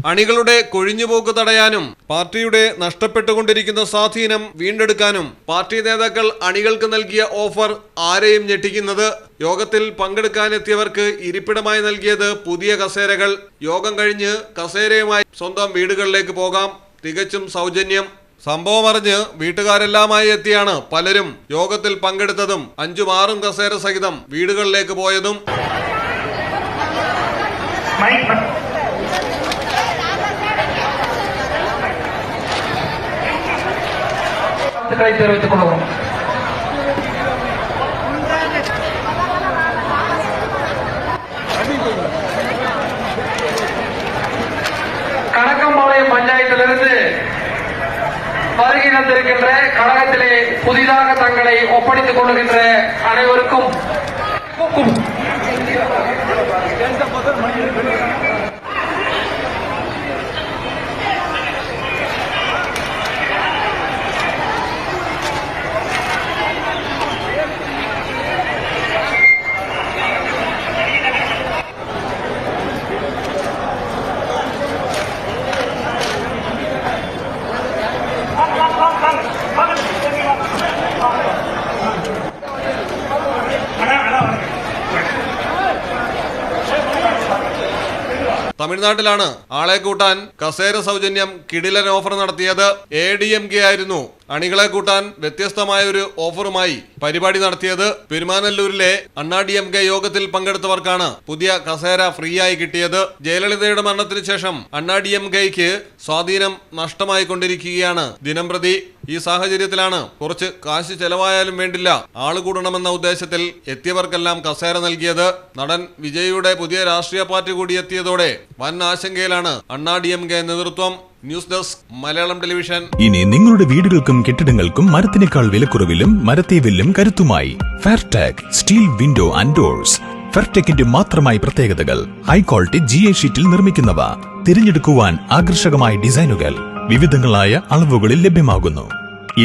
അണികളുടെ കൊഴിഞ്ഞുപോക്ക് തടയാനും പാർട്ടിയുടെ നഷ്ടപ്പെട്ടുകൊണ്ടിരിക്കുന്ന സ്വാധീനം വീണ്ടെടുക്കാനും പാർട്ടി നേതാക്കൾ അണികൾക്ക് നൽകിയ ഓഫർ ആരെയും ഞെട്ടിക്കുന്നത്. യോഗത്തിൽ പങ്കെടുക്കാനെത്തിയവർക്ക് ഇരിപ്പിടമായി നൽകിയത് പുതിയ കസേരകൾ. യോഗം കഴിഞ്ഞ് കസേരയുമായി സ്വന്തം വീടുകളിലേക്ക് പോകാം, തികച്ചും സൗജന്യം. സംഭവം അറിഞ്ഞ് വീട്ടുകാരെല്ലാമായി എത്തിയാണ് പലരും യോഗത്തിൽ പങ്കെടുത്തതും 5-6 കസേര സഹിതം വീടുകളിലേക്ക് പോയതും. கணக்கம்பாளையம் பஞ்சாயத்திலிருந்து வருகை தந்திருக்கின்ற கழகத்திலே புதிதாக தங்களை ஒப்படைத்துக் கொள்ளுகின்ற அனைவருக்கும் തമിഴ്നാട്ടിലാണ് ആളെ കൂട്ടാൻ കസേര സൗജന്യം കിടിലൻ ഓഫർ നടത്തിയത്. ADMK ആയിരുന്നു അണികളെ കൂട്ടാൻ വ്യത്യസ്തമായ ഒരു ഓഫറുമായി പരിപാടി നടത്തിയത്. പെരുമാനല്ലൂരിലെ അണ്ണാ-DMK യോഗത്തിൽ പങ്കെടുത്തവർക്കാണ് പുതിയ കസേര ഫ്രീ ആയി കിട്ടിയത്. ജയലളിതയുടെ മരണത്തിന് ശേഷം അണ്ണാ-DMKയ്ക്ക് സ്വാധീനം നഷ്ടമായി കൊണ്ടിരിക്കുകയാണ് ദിനംപ്രതി. ഈ സാഹചര്യത്തിലാണ് കുറച്ച് കാശ് ചെലവായാലും വേണ്ടില്ല, ആള് കൂടണമെന്ന ഉദ്ദേശത്തിൽ എത്തിയവർക്കെല്ലാം കസേര നൽകിയത്. നടൻ വിജയിയുടെ പുതിയ രാഷ്ട്രീയ പാർട്ടി കൂടി എത്തിയതോടെ വൻ ആശങ്കയിലാണ് അണ്ണാ-DMK നേതൃത്വം. News desk Malayalam television. ഇനി നിങ്ങളുടെ വീടുകൾക്കും കെട്ടിടങ്ങൾക്കും മരത്തിനേക്കാൾ വിലക്കുറവിലും മരത്തേവിലും കരുത്തുമായി ഫെയർടെക് സ്റ്റീൽ വിൻഡോ ആൻഡ് ഡോർസ്. ഫെയർടെക്കിന്റെ മാത്രമായി പ്രത്യേകതകൾ. ഹൈ ക്വാളിറ്റി GA ഷീറ്റിൽ നിർമ്മിക്കുന്നവ. തിരഞ്ഞെടുക്കുവാൻ ആകർഷകമായ ഡിസൈനുകൾ വിവിധങ്ങളായ അളവുകളിൽ ലഭ്യമാകുന്നു.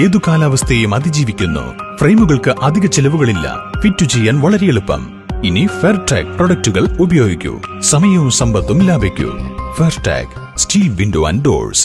ഏതു കാലാവസ്ഥയെയും അതിജീവിക്കുന്നു. ഫ്രെയിമുകൾക്ക് അധിക ചെലവുകളില്ല. ഫിറ്റ് ചെയ്യാൻ വളരെ എളുപ്പം. ഇനി ഫെയർടെക് പ്രൊഡക്റ്റുകൾ ഉപയോഗിക്കൂ. സമയവും സമ്പത്തും ലാഭിക്കൂ. ഫെയർടെക് സ്റ്റീൽ വിൻഡോ ആൻഡ് ഡോർസ്.